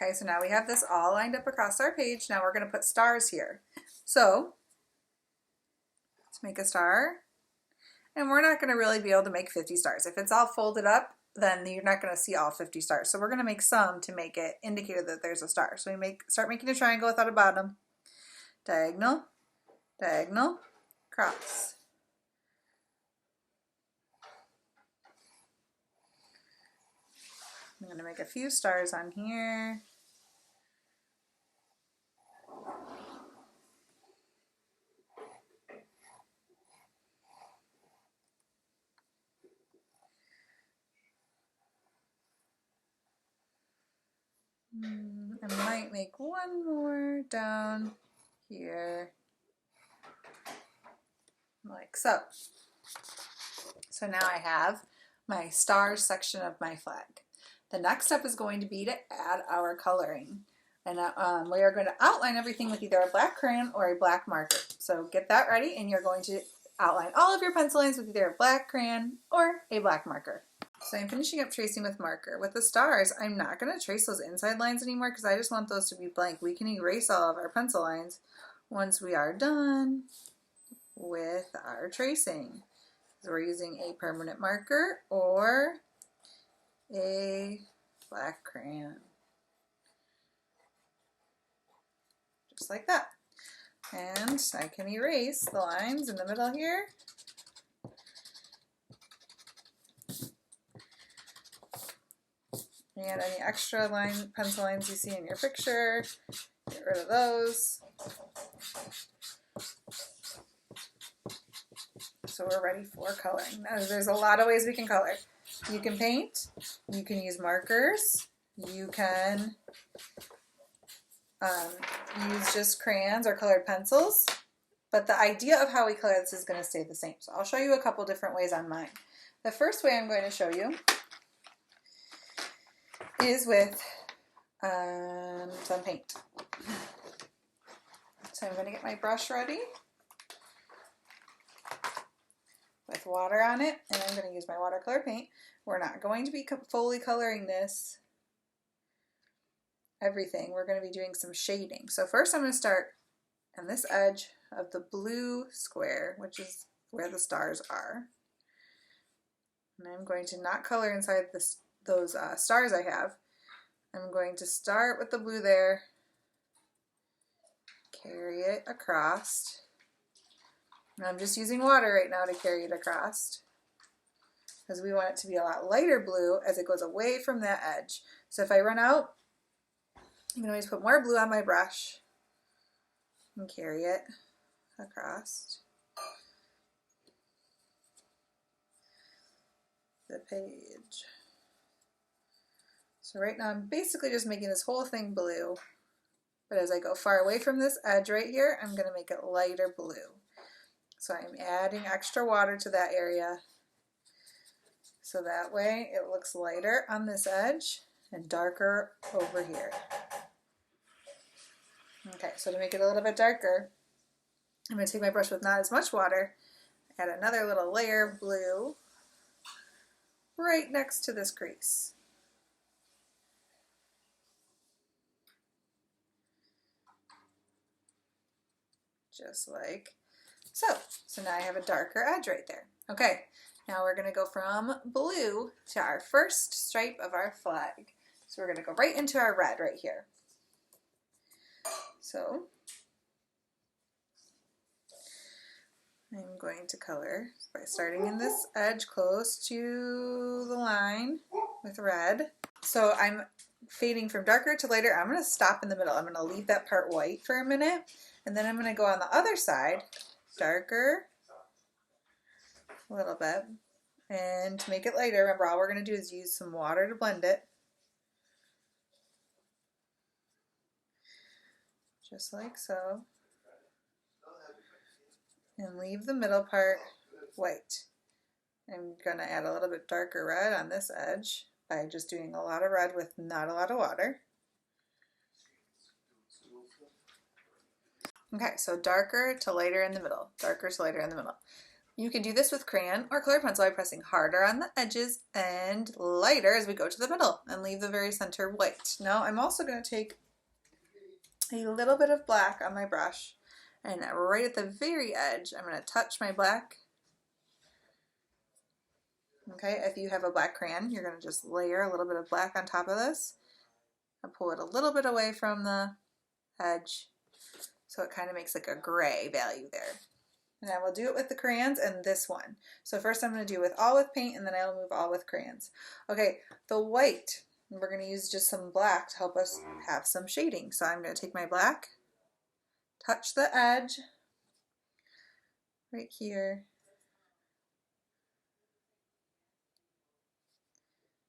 Okay, so now we have this all lined up across our page. Now we're going to put stars here. So let's make a star. And we're not going to really be able to make 50 stars. If it's all folded up, then you're not going to see all 50 stars. So we're going to make some to make it indicate that there's a star. So we start making a triangle without a bottom. Diagonal, diagonal, cross. I'm going to make a few stars on here. I might make one more down here, like so. So now I have my stars section of my flag. The next step is going to be to add our coloring. And we are going to outline everything with either a black crayon or a black marker. So get that ready, and you're going to outline all of your pencil lines with either a black crayon or a black marker. So I'm finishing up tracing with marker. With the stars, I'm not going to trace those inside lines anymore because I just want those to be blank. We can erase all of our pencil lines once we are done with our tracing. So we're using a permanent marker or a black crayon. Just like that. And I can erase the lines in the middle here. And any extra pencil lines you see in your picture, get rid of those. So we're ready for coloring. Now, there's a lot of ways we can color. You can paint, you can use markers, you can use just crayons or colored pencils, but the idea of how we color this is going to stay the same. So I'll show you a couple different ways on mine. The first way I'm going to show you is with some paint. So I'm going to get my brush ready with water on it, and I'm going to use my watercolor paint. We're not going to be fully coloring this, everything. We're going to be doing some shading. So first I'm going to start on this edge of the blue square, which is where the stars are. And I'm going to not color inside those stars I have. I'm going to start with the blue there, carry it across. And I'm just using water right now to carry it across because we want it to be a lot lighter blue as it goes away from that edge. So if I run out, I can always put more blue on my brush and carry it across the page. So right now I'm basically just making this whole thing blue, but as I go far away from this edge right here, I'm going to make it lighter blue. So I'm adding extra water to that area so that way it looks lighter on this edge and darker over here. Okay, so to make it a little bit darker, I'm going to take my brush with not as much water, add another little layer of blue right next to this crease. Just like so. So now I have a darker edge right there. Okay, now we're going to go from blue to our first stripe of our flag. So we're going to go right into our red right here. So I'm going to color by starting in this edge close to the line with red. So I'm fading from darker to lighter. I'm going to stop in the middle. I'm going to leave that part white for a minute, and then I'm going to go on the other side, darker a little bit. And to make it lighter, remember all we're going to do is use some water to blend it. Just like so. And leave the middle part white. I'm going to add a little bit darker red on this edge by just doing a lot of red with not a lot of water. Okay, so darker to lighter in the middle, darker to lighter in the middle. You can do this with crayon or colored pencil by pressing harder on the edges and lighter as we go to the middle and leave the very center white. Now I'm also going to take a little bit of black on my brush, and right at the very edge I'm going to touch my black. Okay, if you have a black crayon, you're going to just layer a little bit of black on top of this and pull it a little bit away from the edge so it kind of makes like a gray value there. And I will do it with the crayons and this one. So first I'm going to do with all with paint, and then I'll move all with crayons. Okay, the white, we're going to use just some black to help us have some shading. So I'm going to take my black, touch the edge right here.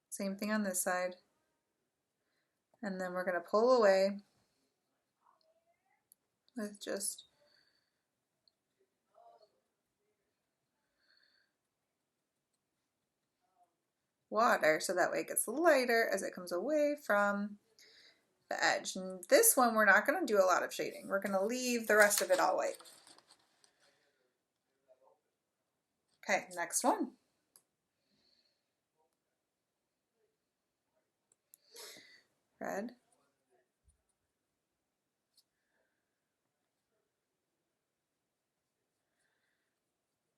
Same thing on this side. And then we're going to pull away with just water, so that way it gets lighter as it comes away from the edge. And this one we're not going to do a lot of shading. We're going to leave the rest of it all white. Okay, next one. Red.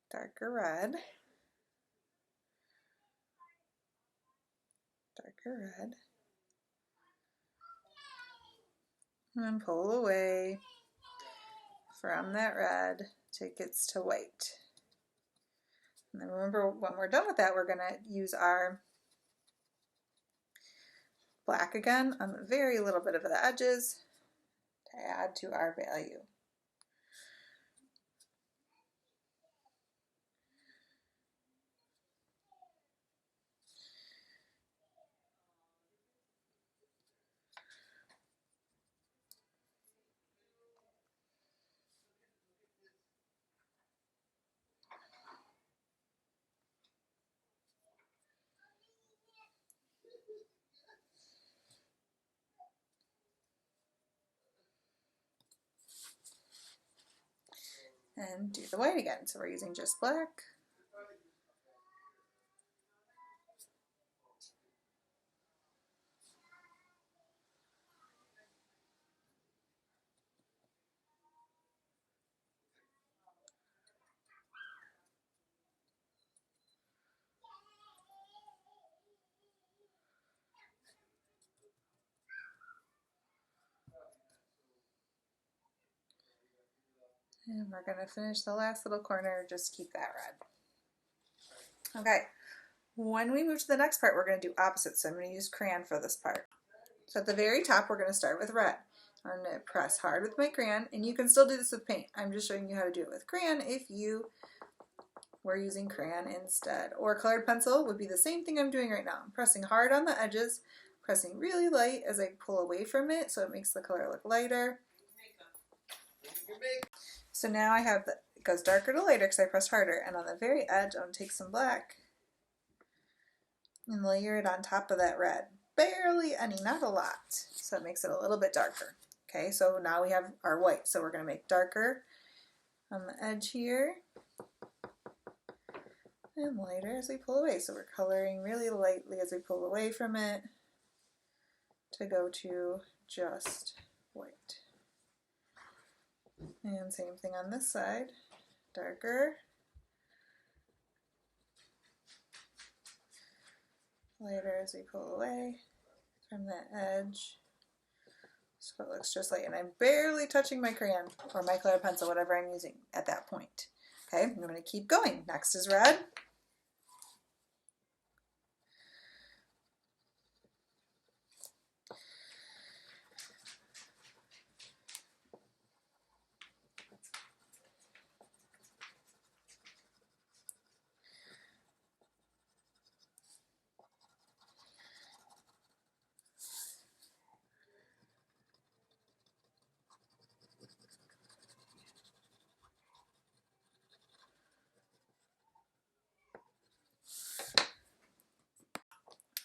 Darker red. Darker red. And pull away from that red till it gets to white. And then remember, when we're done with that, we're going to use our black again on the very little bit of the edges to add to our value. And do the white again. So we're using just black. And we're going to finish the last little corner, just keep that red. Okay, when we move to the next part, we're going to do opposites. So I'm going to use crayon for this part. So at the very top, we're going to start with red. I'm going to press hard with my crayon, and you can still do this with paint. I'm just showing you how to do it with crayon if you were using crayon instead. Or colored pencil would be the same thing I'm doing right now. I'm pressing hard on the edges, pressing really light as I pull away from it so it makes the color look lighter. So now I have it goes darker to lighter because I pressed harder, and on the very edge I'm going to take some black and layer it on top of that red. Barely any, not a lot, so it makes it a little bit darker. Okay, so now we have our white, so we're going to make darker on the edge here and lighter as we pull away. So we're coloring really lightly as we pull away from it to go to just white. And same thing on this side, darker, lighter as we pull away from that edge. So it looks just like, and I'm barely touching my crayon or my colored pencil, whatever I'm using at that point. Okay, I'm going to keep going. Next is red.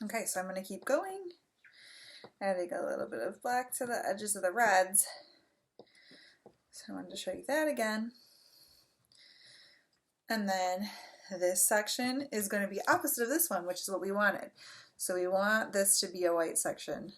Okay, so I'm going to keep going, adding a little bit of black to the edges of the reds. So I wanted to show you that again. And then this section is going to be opposite of this one, which is what we wanted. So we want this to be a white section.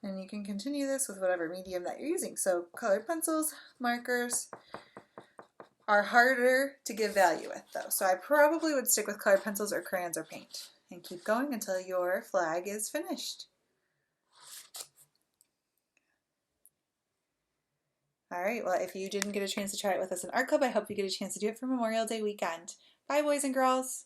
And you can continue this with whatever medium that you're using. So colored pencils, markers are harder to give value with though. So I probably would stick with colored pencils or crayons or paint and keep going until your flag is finished. All right, well, if you didn't get a chance to try it with us in Art Club, I hope you get a chance to do it for Memorial Day weekend. Bye, boys and girls.